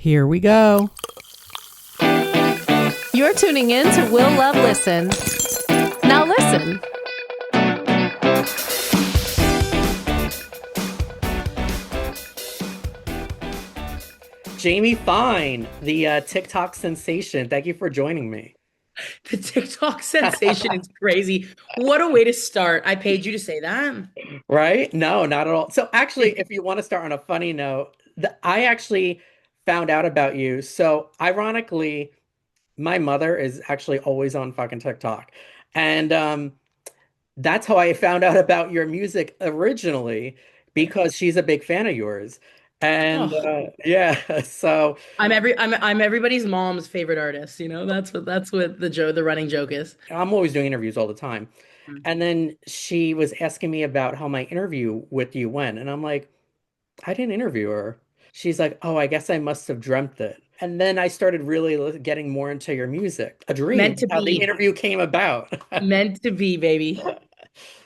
Here we go. You're tuning in to Will Love Listen. Now listen. Jamie Fine, the TikTok sensation. Thank you for joining me. The TikTok sensation is crazy. What a way to start. I paid you to say that. Right? No, not at all. So actually, if you want to start on a funny note, I actually found out about you. So ironically, my mother is actually always on fucking TikTok. And that's how I found out about your music originally, because she's a big fan of yours. And Oh, yeah, so I'm everybody's mom's favorite artist, you know? That's what the running joke is. I'm always doing interviews all the time. Mm. And then she was asking me about how my interview with you went. And I'm like, I didn't interview her. She's like, oh, I guess I must have dreamt it. And then I started really getting more into your music. A dream, Meant to how the be. interview came about. Meant to be, baby.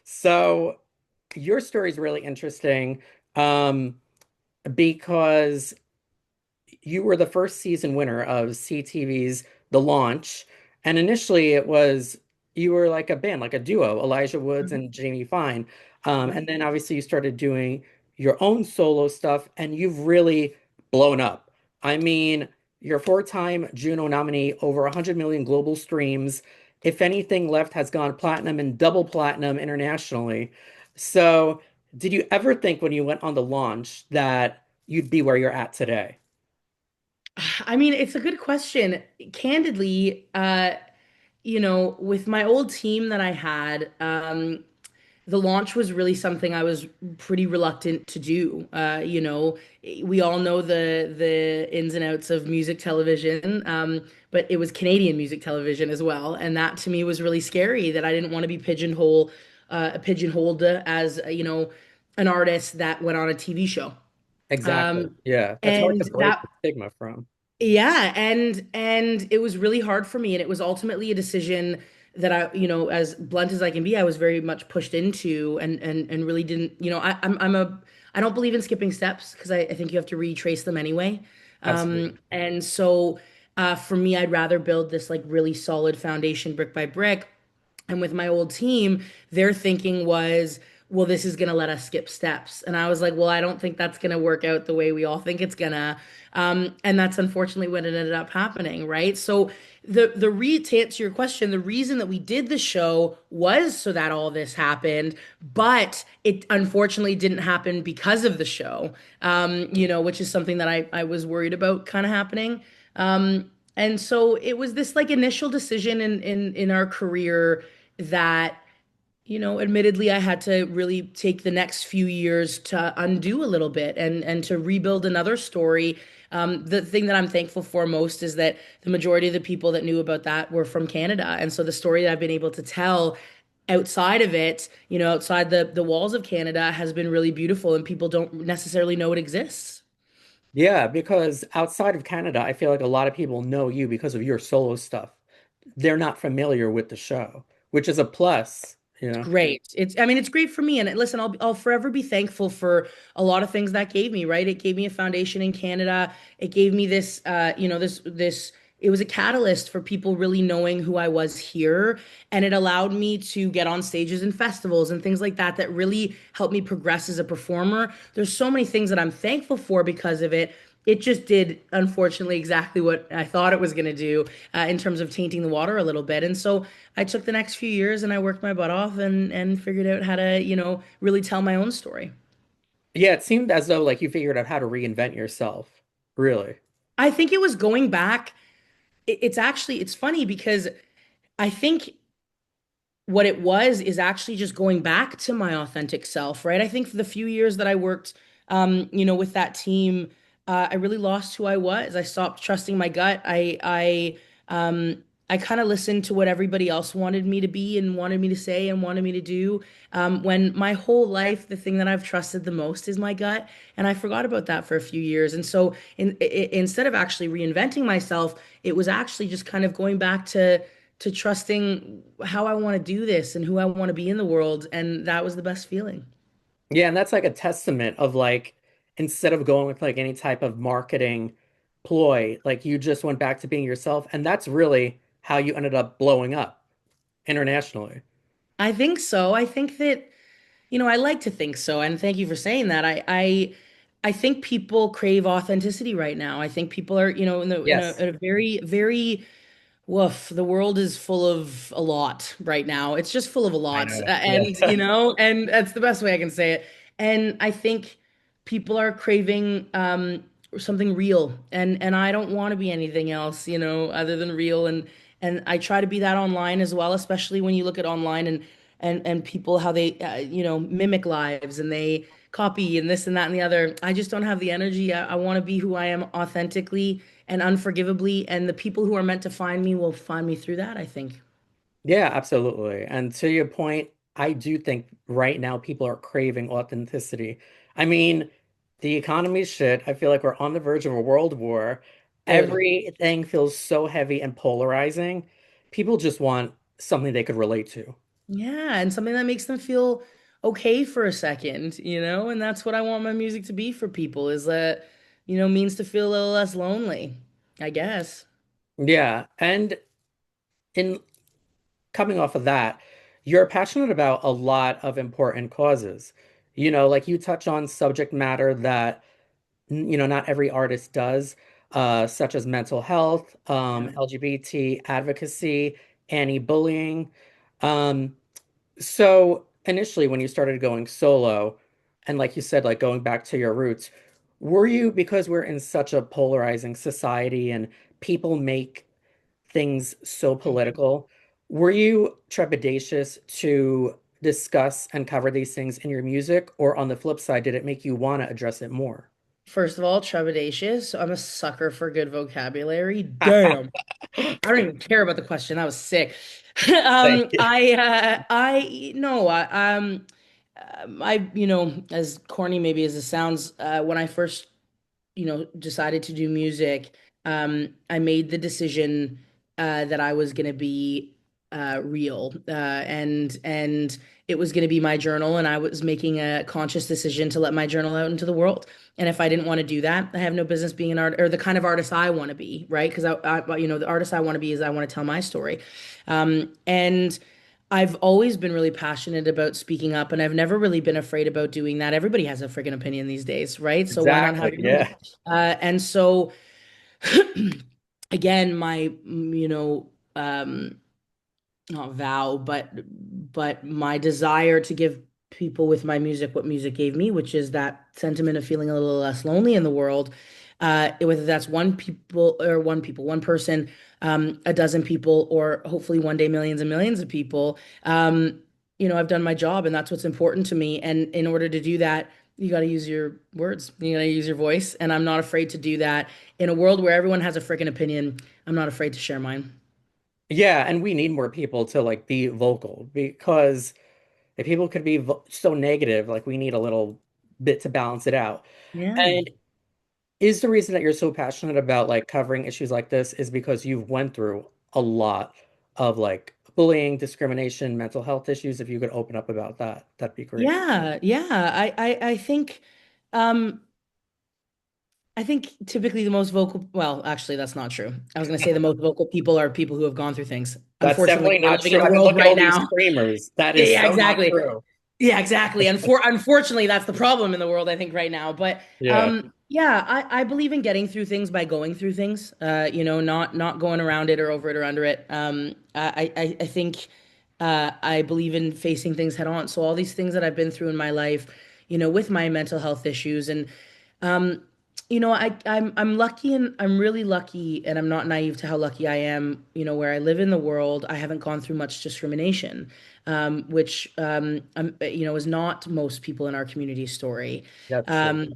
So your story is really interesting, because you were the first season winner of CTV's The Launch. And initially it was you were like a band, like a duo, Elijah Woods Mhm. and Jamie Fine. Mhm. And then obviously you started doing your own solo stuff and you've really blown up. I mean, you're a four-time Juno nominee, over 100 million global streams. If Anything Left has gone platinum and double platinum internationally. So, did you ever think when you went on the launch that you'd be where you're at today? I mean, it's a good question. Candidly, with my old team that I had, the launch was really something I was pretty reluctant to do. We all know the ins and outs of music television, but it was Canadian music television as well, and that to me was really scary. That I didn't want to be pigeonholed as an artist that went on a TV show. Exactly. Um, Yeah. That's hard and to break that the stigma from. yeah, and it was really hard for me, and it was ultimately a decision that as blunt as I can be, I was very much pushed into, and really didn't, I don't believe in skipping steps because I think you have to retrace them anyway. Absolutely. And so for me, I'd rather build this like really solid foundation brick by brick. And with my old team, their thinking was, well, this is going to let us skip steps. And I was like, well, I don't think that's going to work out the way we all think it's going to. And that's unfortunately what it ended up happening, right? So to answer your question, the reason that we did the show was so that all this happened, but it unfortunately didn't happen because of the show, which is something that I was worried about kind of happening. And so it was this like initial decision in our career that, admittedly, I had to really take the next few years to undo a little bit and to rebuild another story. The thing that I'm thankful for most is that the majority of the people that knew about that were from Canada. And so the story that I've been able to tell outside of it, outside the walls of Canada has been really beautiful, and people don't necessarily know it exists. Yeah, because outside of Canada, I feel like a lot of people know you because of your solo stuff. They're not familiar with the show, which is a plus, you know? Great. I mean, it's great for me. And listen, I'll forever be thankful for a lot of things that gave me, right? It gave me a foundation in Canada. It gave me this, it was a catalyst for people really knowing who I was here. And it allowed me to get on stages and festivals and things like that, that really helped me progress as a performer. There's so many things that I'm thankful for because of it. It just did, unfortunately, exactly what I thought it was going to do in terms of tainting the water a little bit. And so I took the next few years and I worked my butt off and figured out how to, really tell my own story. Yeah, it seemed as though like you figured out how to reinvent yourself. Really. I think it was going back. It's funny because I think what it was is actually just going back to my authentic self, right? I think for the few years that I worked, with that team, I really lost who I was. I stopped trusting my gut. I kind of listened to what everybody else wanted me to be and wanted me to say and wanted me to do. When my whole life, the thing that I've trusted the most is my gut, and I forgot about that for a few years. And so, instead of actually reinventing myself, it was actually just kind of going back to trusting how I want to do this and who I want to be in the world. And that was the best feeling. Yeah, and that's like a testament of like instead of going with like any type of marketing ploy. Like you just went back to being yourself, and that's really how you ended up blowing up internationally. I think so. I think that, I like to think so, and thank you for saying that. I think people crave authenticity right now. I think people are, Yes, in a very, very woof. The world is full of a lot right now. It's just full of a I lot. know. And, Yeah. and that's the best way I can say it. And I think people are craving something real. And I don't want to be anything else, other than real. And I try to be that online as well, especially when you look at online and people how they mimic lives and they copy and this and that and the other. I just don't have the energy. I want to be who I am authentically and unforgivably, and the people who are meant to find me will find me through that, I think. Yeah, absolutely. And to your point, I do think right now people are craving authenticity. I mean, the economy's shit. I feel like we're on the verge of a world war. Dude. Everything feels so heavy and polarizing. People just want something they could relate to. Yeah, and something that makes them feel okay for a second, and that's what I want my music to be for people is that, means to feel a little less lonely, I guess. Yeah. And in coming off of that, you're passionate about a lot of important causes. Like you touch on subject matter that not every artist does, such as mental health, Yeah. LGBT advocacy, anti-bullying. Um, so initially, when you started going solo, and like you said, like going back to your roots, were you, because we're in such a polarizing society and people make things so political, were you trepidatious to discuss and cover these things in your music? Or on the flip side, did it make you want to address it more? First of all, trepidatious. I'm a sucker for good vocabulary. Damn. I don't even care about the question. That was sick. Thank you. I no, as corny maybe as it sounds, when I first, decided to do music, I made the decision that I was gonna be real, and it was gonna be my journal, and I was making a conscious decision to let my journal out into the world. And if I didn't want to do that, I have no business being an art or the kind of artist I want to be, right? Because the artist I want to be is I want to tell my story, and I've always been really passionate about speaking up, and I've never really been afraid about doing that. Everybody has a freaking opinion these days, right? So why not Exactly. have yours? Yeah. And so, again, my, not vow, but my desire to give people with my music what music gave me, which is that sentiment of feeling a little less lonely in the world. Whether that's one person, a dozen people, or hopefully one day millions and millions of people. I've done my job, and that's what's important to me. And in order to do that, you got to use your words. You got to use your voice, and I'm not afraid to do that. In a world where everyone has a freaking opinion, I'm not afraid to share mine. Yeah, and we need more people to like be vocal, because if people could be so negative, like we need a little bit to balance it out. Yeah. And is the reason that you're so passionate about like covering issues like this is because you've went through a lot of like bullying, discrimination, mental health issues? If you could open up about that, that'd be great. Yeah, yeah. I think um I think typically the most vocal, well, actually that's not true. I was gonna say the most vocal people are people who have gone through things. That's Unfortunately, definitely we're not living in true. a I mean, world look at right all these now. screamers. That Yeah, is yeah, so not exactly. true. Yeah, exactly. Unfortunately, that's the problem in the world, I think, right now. But Yeah. yeah, I believe in getting through things by going through things. Not going around it or over it or under it. I think I believe in facing things head on. So all these things that I've been through in my life, with my mental health issues and um, I'm lucky and I'm really lucky and I'm not naive to how lucky I am, where I live in the world, I haven't gone through much discrimination, which is not most people in our community story. That's true. Um,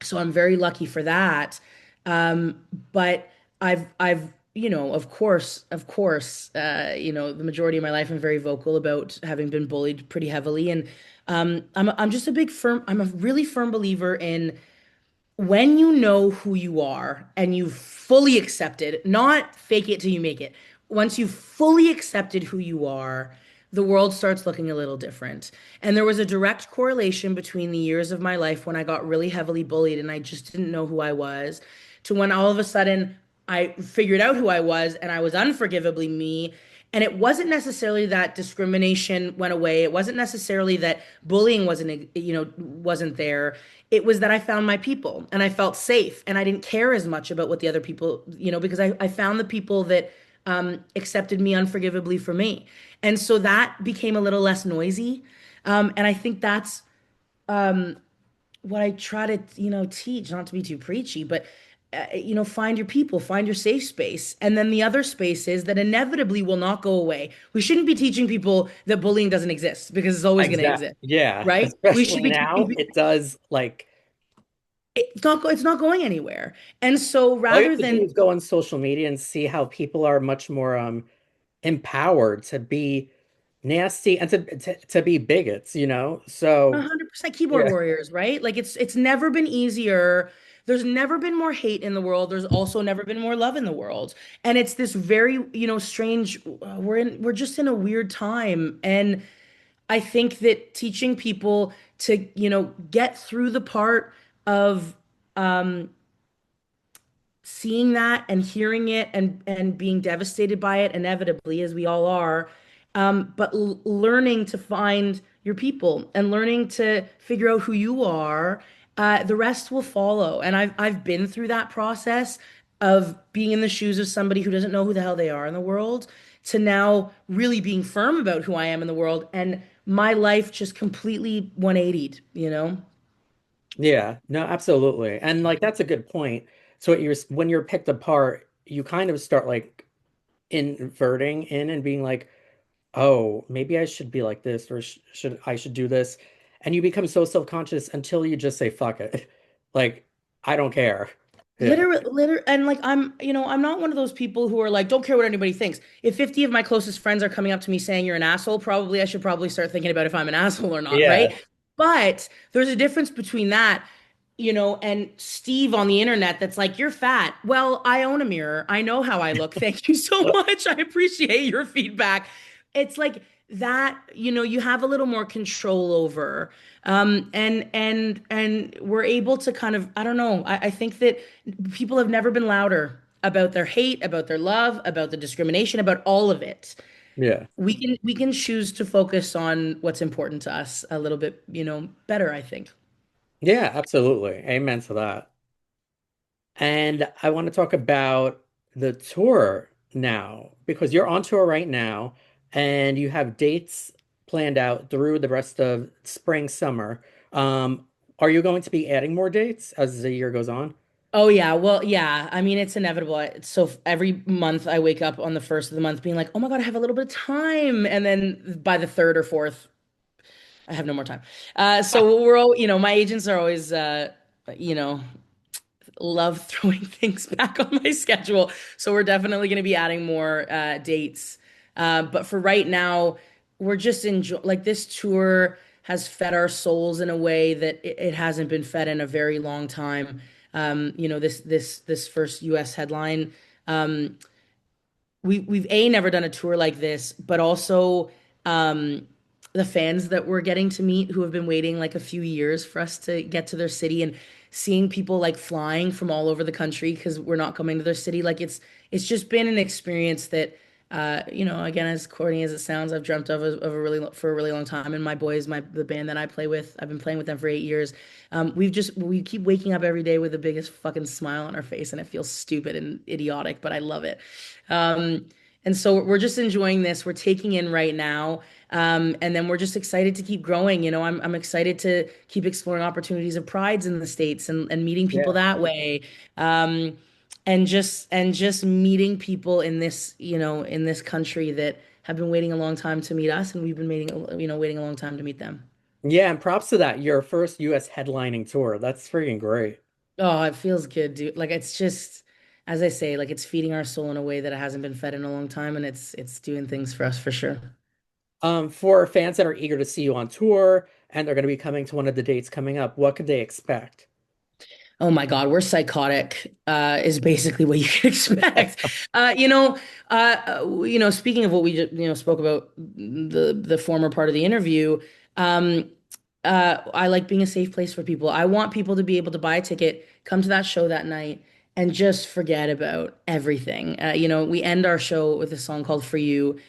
so I'm very lucky for that. But I've of course, the majority of my life I'm very vocal about having been bullied pretty heavily, and I'm just I'm a really firm believer in when you know who you are and you've fully accepted, not fake it till you make it, once you've fully accepted who you are, the world starts looking a little different. And there was a direct correlation between the years of my life when I got really heavily bullied and I just didn't know who I was, to when all of a sudden I figured out who I was and I was unforgivably me. And it wasn't necessarily that discrimination went away. It wasn't necessarily that bullying wasn't there. It was that I found my people and I felt safe and I didn't care as much about what the other people, because I found the people that accepted me unforgivably for me. And so that became a little less noisy. And I think that's what I try to, teach, not to be too preachy, but find your people, find your safe space. And then the other spaces that inevitably will not go away. We shouldn't be teaching people that bullying doesn't exist because it's always going to Exactly. exist, Yeah. right? We should Especially be teaching now, people it does like it's not going anywhere. And so all you rather have to do than is go on social media and see how people are much more empowered to be nasty and to be bigots, you know? So 100% keyboard yeah, warriors, right? Like it's never been easier. There's never been more hate in the world. There's also never been more love in the world. And it's this very, strange we're just in a weird time. And I think that teaching people to, get through the part of seeing that and hearing it and being devastated by it inevitably as we all are, but learning to find your people and learning to figure out who you are, the rest will follow. And I've been through that process of being in the shoes of somebody who doesn't know who the hell they are in the world to now really being firm about who I am in the world, and my life just completely 180'd, you know. yeah, no, absolutely. And like that's a good point. So when you're picked apart, you kind of start like inverting in and being like, oh, maybe I should be like this or should do this. And you become so self-conscious until you just say fuck it. Like, I don't care. Yeah. And like I'm not one of those people who are like, don't care what anybody thinks. If 50 of my closest friends are coming up to me saying you're an asshole, probably I should probably start thinking about if I'm an asshole or not, Yeah. right? But there's a difference between that, and Steve on the internet that's like, you're fat. Well, I own a mirror. I know how I look. Thank you so much. I appreciate your feedback. It's like that, you have a little more control over. And we're able to kind of, I don't know, I think that people have never been louder about their hate, about their love, about the discrimination, about all of it. Yeah. We can choose to focus on what's important to us a little bit, better, I think. Yeah, absolutely. Amen to that. And I want to talk about the tour now because you're on tour right now and you have dates planned out through the rest of spring, summer. Are you going to be adding more dates as the year goes on? Oh yeah, well, yeah. I mean, it's inevitable. So every month I wake up on the first of the month being like, "Oh my God, I have a little bit of time." And then by the third or fourth, I have no more time. So we're all, my agents are always you know, love throwing things back on my schedule. So we're definitely going to be adding more dates. But for right now, we're just enjoy like this tour has fed our souls in a way that it hasn't been fed in a very long time. This first US headline. Um, we've never done a tour like this, but also um the fans that we're getting to meet who have been waiting like a few years for us to get to their city, and seeing people like flying from all over the country because we're not coming to their city. Like it's just been an experience that again, as corny as it sounds, I've dreamt of for a really long time. And my boys, the band that I play with, I've been playing with them for 8 years. We keep waking up every day with the biggest fucking smile on our face, and it feels stupid and idiotic, but I love it. Um, and so we're just enjoying this. We're taking in right now. And then we're just excited to keep growing. I'm excited to keep exploring opportunities of prides in the States and meeting people Yeah. that way. And just meeting people in this country that have been waiting a long time to meet us, and we've been waiting a long time to meet them. Yeah, and props to that. Your first US headlining tour. That's freaking great. Oh, it feels good, dude. Like it's just, as I say, like it's feeding our soul in a way that it hasn't been fed in a long time, and it's doing things for us for sure. For fans that are eager to see you on tour and they're going to be coming to one of the dates coming up, what could they expect? Oh my God, we're psychotic, is basically what you can expect. Speaking of what we just, spoke about the former part of the interview, um, I like being a safe place for people. I want people to be able to buy a ticket, come to that show that night, and just forget about everything. We end our show with a song called For You.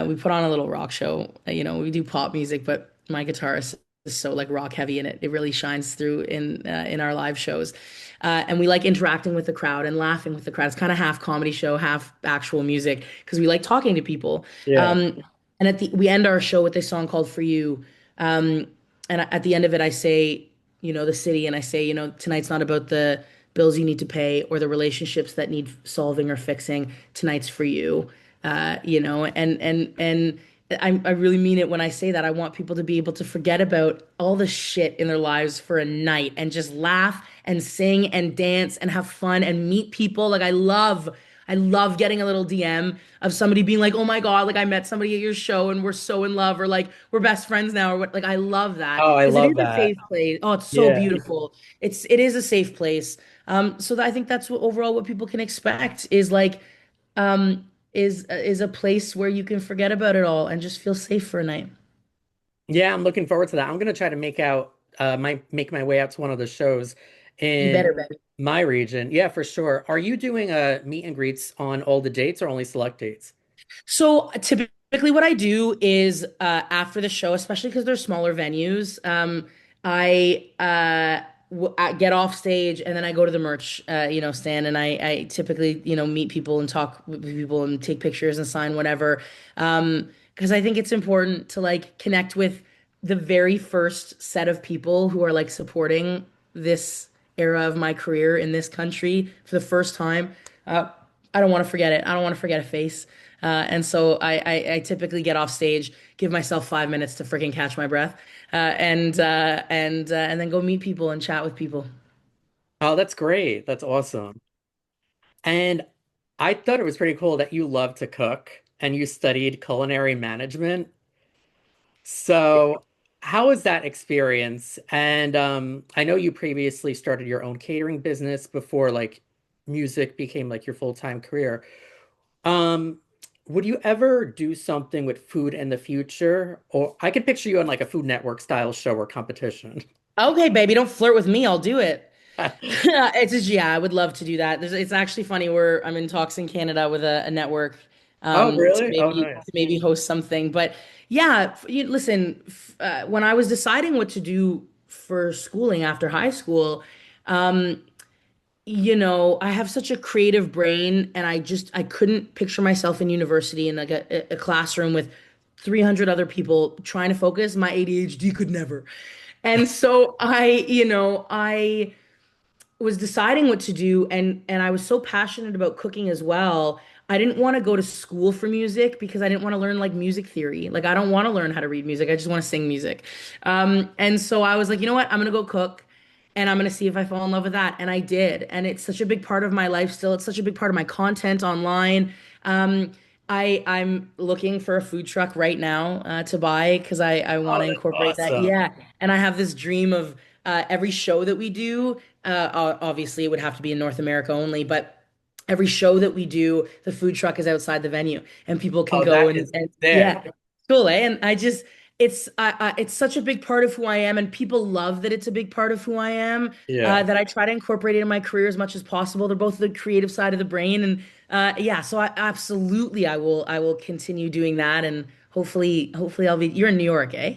We put on a little rock show. We do pop music, but my guitarist is so like rock heavy in it. It really shines through in our live shows. And we like interacting with the crowd and laughing with the crowd. It's kind of half comedy show, half actual music because we like talking to people. Yeah. And we end our show with this song called For You. Um, and at the end of it, I say, the city, and I say, tonight's not about the bills you need to pay or the relationships that need solving or fixing. Tonight's for you. And I really mean it when I say that. I want people to be able to forget about all the shit in their lives for a night and just laugh and sing and dance and have fun and meet people. Like I love getting a little DM of somebody being like, "Oh my God, like I met somebody at your show and we're so in love," or like we're best friends now, or what. Like I love that Oh, I because it is love a that. safe place. Oh, it's so Yeah. beautiful. It is a safe place. I think that's what overall what people can expect is like is a place where you can forget about it all and just feel safe for a night. Yeah, I'm looking forward to that. I'm gonna try to make my way out to one of the shows You better in bet. my region. Yeah, for sure. Are you doing a meet and greets on all the dates or only select dates? So typically, what I do is after the show, especially because they're smaller venues, I get off stage and then I go to the merch, stand, and I typically, meet people and talk with people and take pictures and sign whatever. Because I think it's important to like connect with the very first set of people who are like supporting this era of my career in this country for the first time. Uh, I don't want to forget it. I don't want to forget a face. And so I typically get off stage, give myself 5 minutes to freaking catch my breath, and then go meet people and chat with people. Oh, that's great. That's awesome. And I thought it was pretty cool that you love to cook and you studied culinary management. So, how was that experience? And I know you previously started your own catering business before like music became like your full-time career. Um, would you ever do something with food in the future? Or I could picture you on like a Food Network style show or competition. Okay, baby, don't flirt with me. I'll do it. It's just, yeah, I would love to do that. It's actually funny. I'm in talks in Canada with a network Oh, to really? Oh, maybe nice. to maybe host something. But yeah, listen, when I was deciding what to do for schooling after high school, um, I have such a creative brain, and I couldn't picture myself in university in like a classroom with 300 other people trying to focus. My ADHD could never. And so I was deciding what to do, and I was so passionate about cooking as well. I didn't want to go to school for music because I didn't want to learn like music theory. Like I don't want to learn how to read music. I just want to sing music. And so I was like, you know what? I'm gonna go cook and I'm gonna see if I fall in love with that. And I did. And it's such a big part of my life still. It's such a big part of my content online. Um, I'm looking for a food truck right now to buy because I want Oh, to that's incorporate that. awesome. Yeah, and I have this dream of every show that we do. Obviously, it would have to be in North America only, but every show that we do, the food truck is outside the venue, and people can Oh, go that and, is and sick. yeah, cool, eh? And it's such a big part of who I am, and people love that it's a big part of who I am. Yeah. That I try to incorporate it in my career as much as possible. They're both the creative side of the brain, and yeah, so I absolutely I will continue doing that, and hopefully I'll be. You're in New York, eh?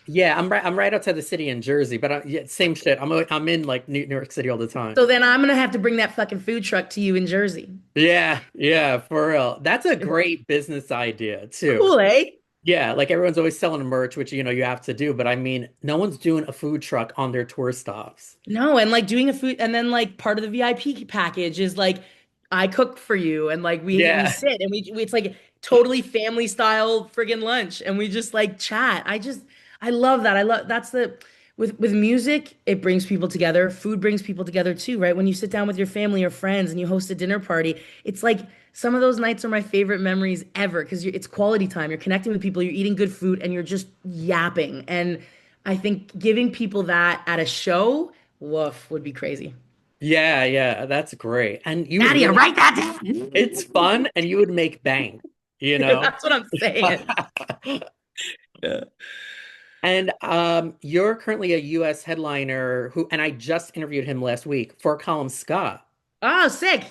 Yeah, I'm right outside the city in Jersey, but yeah, same shit. I'm in like New York City all the time. So then I'm gonna have to bring that fucking food truck to you in Jersey. Yeah, yeah, for real. That's a great business idea too. Cool, eh? Yeah, like everyone's always selling merch, which you have to do, but I mean, no one's doing a food truck on their tour stops. No, and like doing a food, and then like part of the VIP package is like I cook for you, and like we Yeah. sit and it's like totally family style friggin' lunch, and we just like chat. I love that. I love that's the with music, it brings people together. Food brings people together too, right? When you sit down with your family or friends and you host a dinner party, it's like some of those nights are my favorite memories ever because it's quality time. You're connecting with people, you're eating good food, and you're just yapping. And I think giving people that at a show. Woof, would be crazy. Yeah, yeah, that's great. And you would Nadia, really, write that down. it's fun and you would make bank, you know? That's what I'm saying. Yeah. And you're currently a US headliner and I just interviewed him last week for Column Scott. Oh, sick.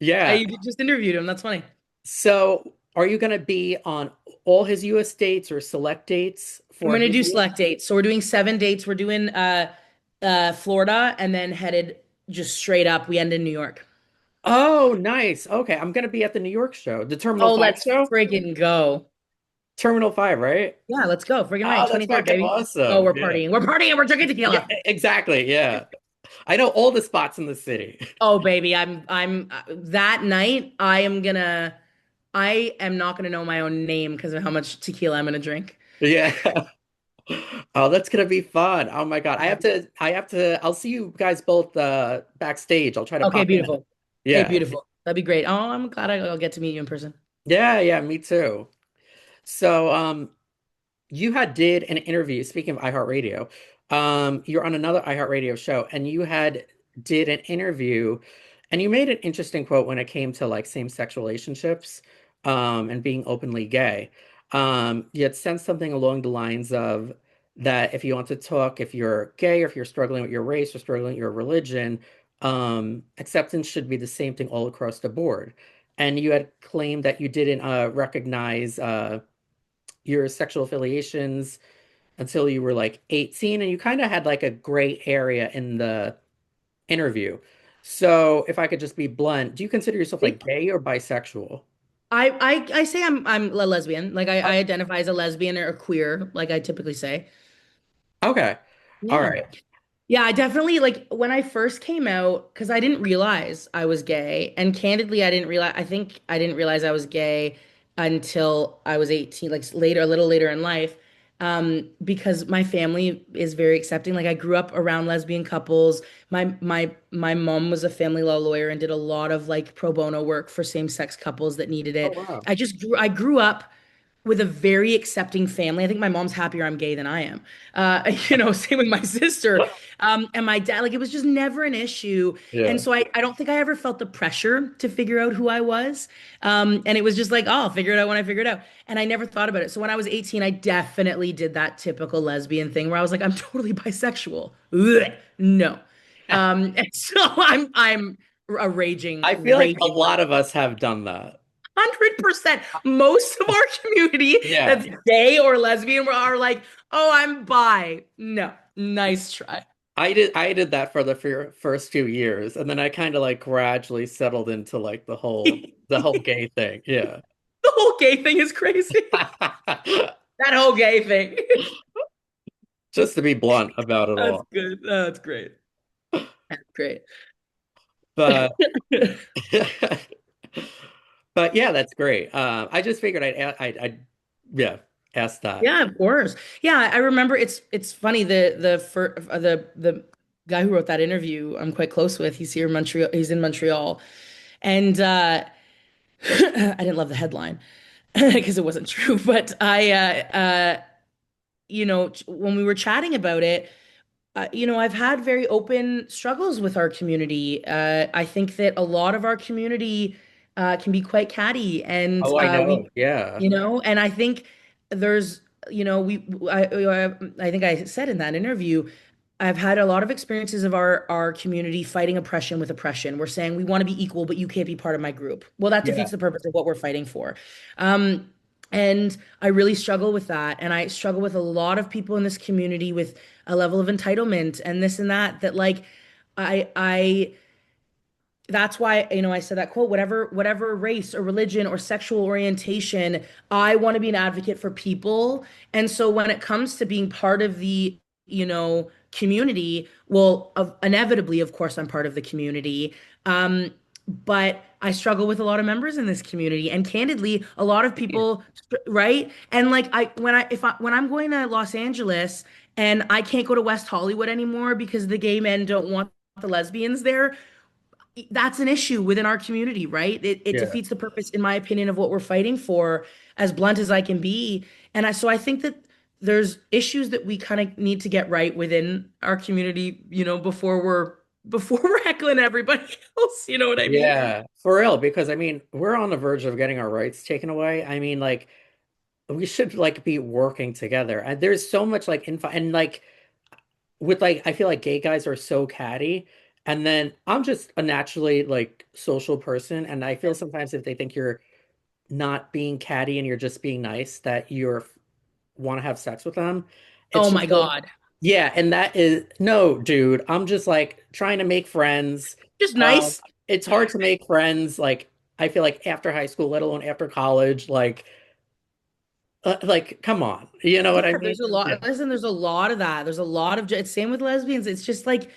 Yeah. You just interviewed him. That's funny. So are you going to be on all his US dates or select dates I'm for gonna his do US? select dates. So we're doing 7 dates. We're doing Florida and then headed just straight up. We end in New York. Oh, nice. Okay, I'm going to be at the New York show, the Terminal Oh, 5 let's show. friggin' go. Terminal 5, right? Yeah, let's go. Friggin' right. Oh, that's 23rd, fucking baby. Oh, awesome. we're Yeah. partying. We're partying. We're drinking Yeah, tequila. exactly. Yeah. I know all the spots in the city. Oh, baby. I'm that night. I am not gonna know my own name because of how much tequila I'm gonna drink. Yeah. Oh, that's gonna be fun. Oh my God. I'll see you guys both backstage. I'll try to Okay, pop in. beautiful. Okay, Yeah. beautiful. That'd be great. Oh, I'm glad I'll get to meet you in person. Yeah, yeah, me too. So, you had did an interview, speaking of iHeartRadio, you're on another iHeartRadio show, and you had did an interview, and you made an interesting quote when it came to like same-sex relationships, and being openly gay. You had said something along the lines of that if you want to talk, if you're gay, or if you're struggling with your race or struggling with your religion, acceptance should be the same thing all across the board. And you had claimed that you didn't recognize your sexual affiliations until you were like 18, and you kind of had like a gray area in the interview. So if I could just be blunt, do you consider yourself like gay or bisexual? I say I'm a lesbian. Like I Oh, identify as a lesbian or queer, like I typically say. okay. All Yeah. right. Yeah, I definitely like when I first came out, because I didn't realize I was gay. And candidly, I think I didn't realize I was gay until I was 18, like later, a little later in life. Because my family is very accepting. Like I grew up around lesbian couples. My mom was a family law lawyer and did a lot of like pro bono work for same-sex couples that needed Oh, it. wow. I grew up with a very accepting family. I think my mom's happier I'm gay than I am. Same with my sister. And my dad, like it was just never an issue. And Yeah. so I don't think I ever felt the pressure to figure out who I was. And it was just like, oh, I'll figure it out when I figure it out. And I never thought about it. So when I was 18, I definitely did that typical lesbian thing where I was like, I'm totally bisexual. Ugh, no. And so I'm a raging, I feel like a raging lot of us have done that. 100%. Most of our community Yeah. that's gay or lesbian are like, oh, I'm bi. No, nice try. I did that for the first few years, and then I kind of like gradually settled into like the whole The gay thing. Yeah. whole gay thing is crazy. That whole gay thing. Just to be blunt about it That's all. good. That's great. That's great. But but yeah, that's great. I just figured I'd yeah, ask that. Yeah, of course. Yeah, I remember it's funny the guy who wrote that interview I'm quite close with. He's here in Montreal. He's in Montreal. And I didn't love the headline because it wasn't true, but when we were chatting about it, I've had very open struggles with our community. I think that a lot of our community can be quite catty, and Oh, I we, know. Yeah. and I think there's, I think I said in that interview, I've had a lot of experiences of our community fighting oppression with oppression. We're saying we want to be equal, but you can't be part of my group. Well, that Yeah. defeats the purpose of what we're fighting for. Um, and I really struggle with that. And I struggle with a lot of people in this community with a level of entitlement and this and that, that like I that's why, I said that quote, whatever race or religion or sexual orientation, I want to be an advocate for people. And so when it comes to being part of the, community, well, inevitably, of course, I'm part of the community. But I struggle with a lot of members in this community, and candidly, a lot of people, right? And like when I'm going to Los Angeles and I can't go to West Hollywood anymore because the gay men don't want the lesbians there, that's an issue within our community, right? It Yeah. defeats the purpose, in my opinion, of what we're fighting for, as blunt as I can be. So I think that there's issues that we kind of need to get right within our community, before we're heckling everybody else. You know what I mean? Yeah. For real, because I mean, we're on the verge of getting our rights taken away. I mean, like we should like be working together. And there's so much like info and like with like I feel like gay guys are so catty And then I'm just a naturally like social person, and I feel sometimes if they think you're not being catty and you're just being nice, that you're want to have sex with them. It's Oh my just like, God. yeah, and that is no, dude. I'm just like trying to make friends. Just Um, nice. it's hard to make friends. Like I feel like after high school, let alone after college. Like, come on, you know what I Yeah, mean? there's a Yeah. lot. Listen, there's a lot of that. There's a lot of it's same with lesbians. It's just like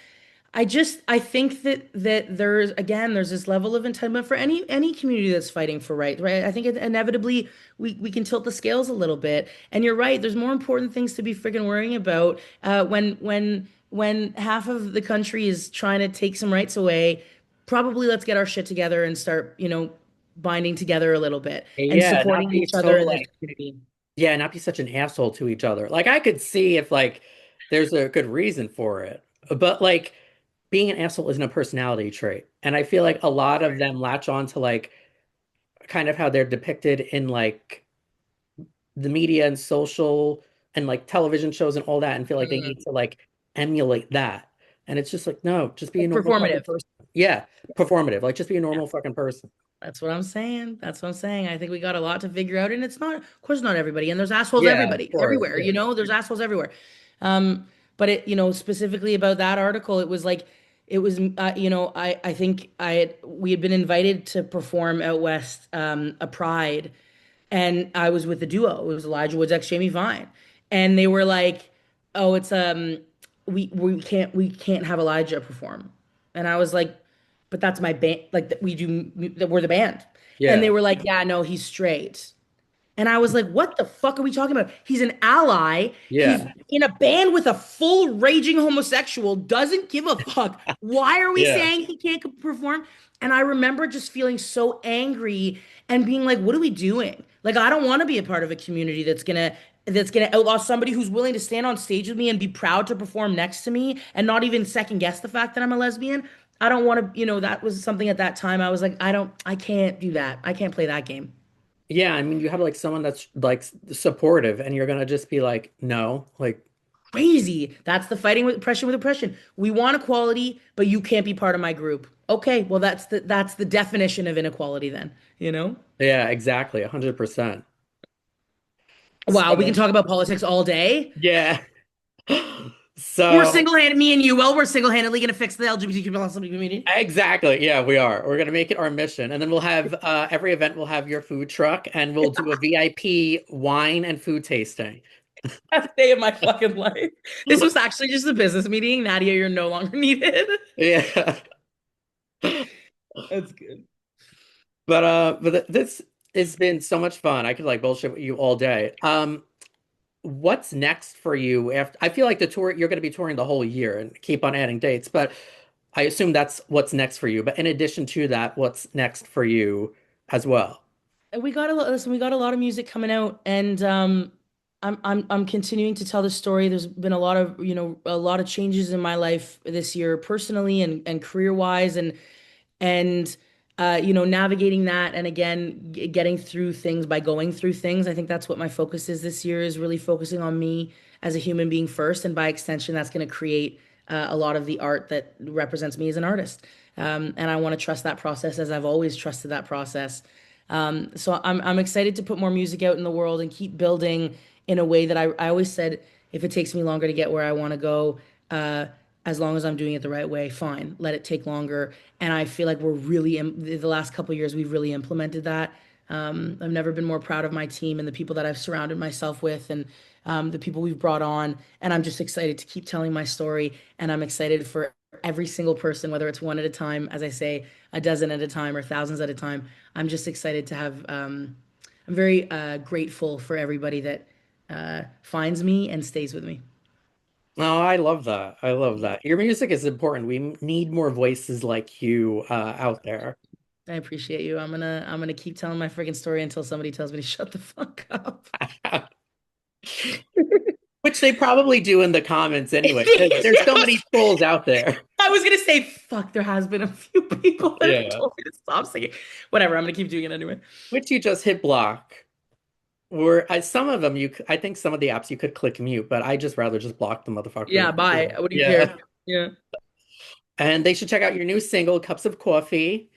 I think that there's this level of entitlement for any community that's fighting for right? I think inevitably we can tilt the scales a little bit. And you're right, there's more important things to be freaking worrying about when half of the country is trying to take some rights away. Probably let's get our shit together and start, binding together a little bit and Yeah, not supporting be each other so in this like, community. yeah, not be such an asshole to each other. Like I could see if like there's a good reason for it, but like being an asshole isn't a personality trait. And I feel like a lot of them latch on to like kind of how they're depicted in like the media and social and like television shows and all that and feel like they need Mm. to like emulate that. And it's just like, no, just be a Like normal fucking performative. person. Yeah, performative. Like just be a normal fucking person. That's what I'm saying. That's what I'm saying. I think we got a lot to figure out, and it's not, of course, not everybody, and there's assholes Yeah, of everybody, course. everywhere. Yeah. There's assholes everywhere. But specifically about that article, it was like, it was, I think we had been invited to perform out west, a Pride, and I was with the duo. It was Elijah Woods x Jamie Vine, and they were like, "Oh, it's we can't have Elijah perform," and I was like, "But that's my band. Like we do, we're the band." And they Yeah. were like, "Yeah, no, he's straight." And I was like, what the fuck are we talking about? He's an ally. He's Yeah. in a band with a full raging homosexual, doesn't give a fuck. Why are we Yeah. saying he can't perform? And I remember just feeling so angry and being like, what are we doing? Like, I don't want to be a part of a community that's gonna outlaw somebody who's willing to stand on stage with me and be proud to perform next to me and not even second guess the fact that I'm a lesbian. I don't want to, that was something at that time I was like, I can't do that. I can't play that game. Yeah. I mean, you have like someone that's like supportive and you're gonna just be like, no, like, Crazy. That's the fighting with oppression with oppression. We want equality, but you can't be part of my group. Okay, well that's the definition of inequality then, you know? yeah, exactly. 100%. Wow, we can So, talk about politics all day. yeah. We're So, single-handed, me and you, well, we're single-handedly gonna fix the LGBTQ plus community. exactly. Yeah, we are. We're gonna make it our mission. And then we'll have every event will have your food truck and we'll do a VIP wine and food tasting. Best day of my fucking life. This was actually just a business meeting. Nadia, you're no longer needed. Yeah. That's good. This has been so much fun. I could like bullshit with you all day. What's next for you after I feel like the tour you're gonna be touring the whole year and keep on adding dates, but I assume that's what's next for you. But in addition to that, what's next for you as well? We got a lot, listen, we got a lot of music coming out, and I'm continuing to tell the story. There's been a lot of changes in my life this year personally and career wise, and navigating that, and again getting through things by going through things. I think that's what my focus is this year, is really focusing on me as a human being first, and by extension that's going to create a lot of the art that represents me as an artist. And I want to trust that process as I've always trusted that process. So I'm excited to put more music out in the world and keep building in a way that I always said, if it takes me longer to get where I want to go, uh, as long as I'm doing it the right way, fine, let it take longer. And I feel like we're really, the last couple of years, we've really implemented that. I've never been more proud of my team and the people that I've surrounded myself with, and the people we've brought on. And I'm just excited to keep telling my story. And I'm excited for every single person, whether it's one at a time, as I say, a dozen at a time, or thousands at a time. I'm just excited to have, I'm very grateful for everybody that finds me and stays with me. Oh, I love that. I love that. Your music is important. We need more voices like you out there. I appreciate you. I'm gonna keep telling my freaking story until somebody tells me to shut the fuck up. Which they probably do in the comments anyway, because there's so many trolls out there. I was gonna say, fuck, there has been a few people that have Yeah. told me to stop singing. Whatever, I'm gonna keep doing it anyway. Which you just hit block. Or some of them I think some of the apps you could click mute, but I just rather just block the motherfucker. Yeah, bye. What do you Yeah. care? Yeah. And they should check out your new single, Cups of Coffee.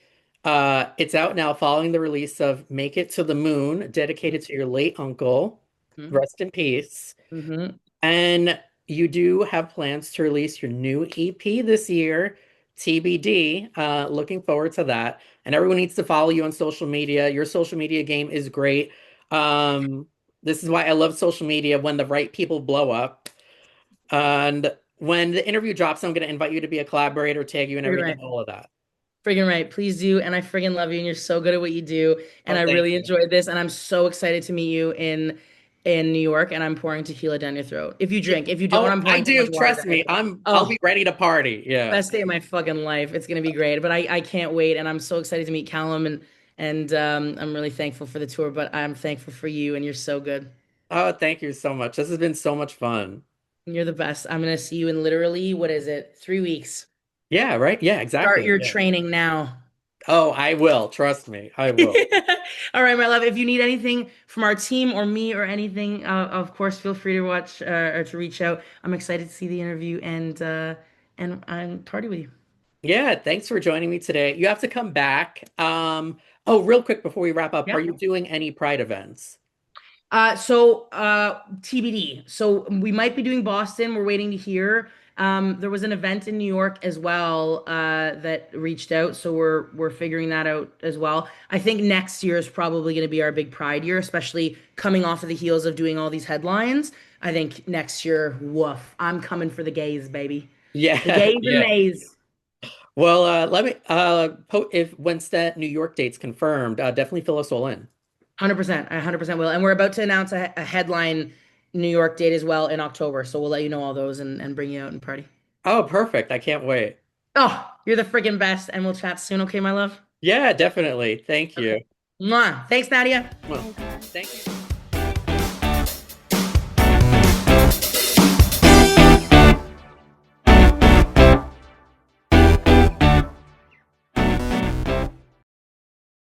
It's out now following the release of Make It to the Moon, dedicated to your late uncle. Mhm. Rest in peace. Mhm. And you do have plans to release your new EP this year, TBD. Looking forward to that. And everyone needs to follow you on social media. Your social media game is great. Um, this is why I love social media when the right people blow up. And when the interview drops, I'm going to invite you to be a collaborator, tag you and Friggin' everything, right. all of that. Friggin' right. Please do. And I friggin' love you. And you're so good at what you do. And Oh, I thank really you. enjoyed this. And I'm so excited to meet you in New York. And I'm pouring tequila down your throat. If you Yeah. drink. If you don't, Oh, I'm I pouring so do. much water Trust down your me. throat. I'll be Oh, ready to party. Yeah. best day of my fucking life. It's gonna be great. But I can't wait. And I'm so excited to meet Callum and I'm really thankful for the tour, but I'm thankful for you and you're so good. Oh, thank you so much. This has been so much fun. You're the best. I'm gonna see you in literally, what is it? 3 weeks. Yeah, right? Yeah, Start exactly. your Yeah. training now. Oh, I will. Trust me. I will. All right, my love. If you need anything from our team or me or anything, of course, feel free to watch or to reach out. I'm excited to see the interview and party with you. Yeah, thanks for joining me today. You have to come back. Oh, real quick before we wrap up, are Yeah. you doing any Pride events? TBD. So we might be doing Boston. We're waiting to hear. There was an event in New York as well that reached out, so we're figuring that out as well. I think next year is probably going to be our big Pride year, especially coming off of the heels of doing all these headlines. I think next year, woof, I'm coming for the gays, baby. The Yeah, gays and yeah. nays. Well, let me if once that New York date's confirmed, definitely fill us all in. 100%. I 100% will. And we're about to announce a headline New York date as well in October. So we'll let you know all those and bring you out and party. Oh, perfect. I can't wait. Oh, you're the freaking best. And we'll chat soon, okay, my love? Yeah, definitely. Thank Okay. you. Mwah. Thanks, Nadia. Well, thank you.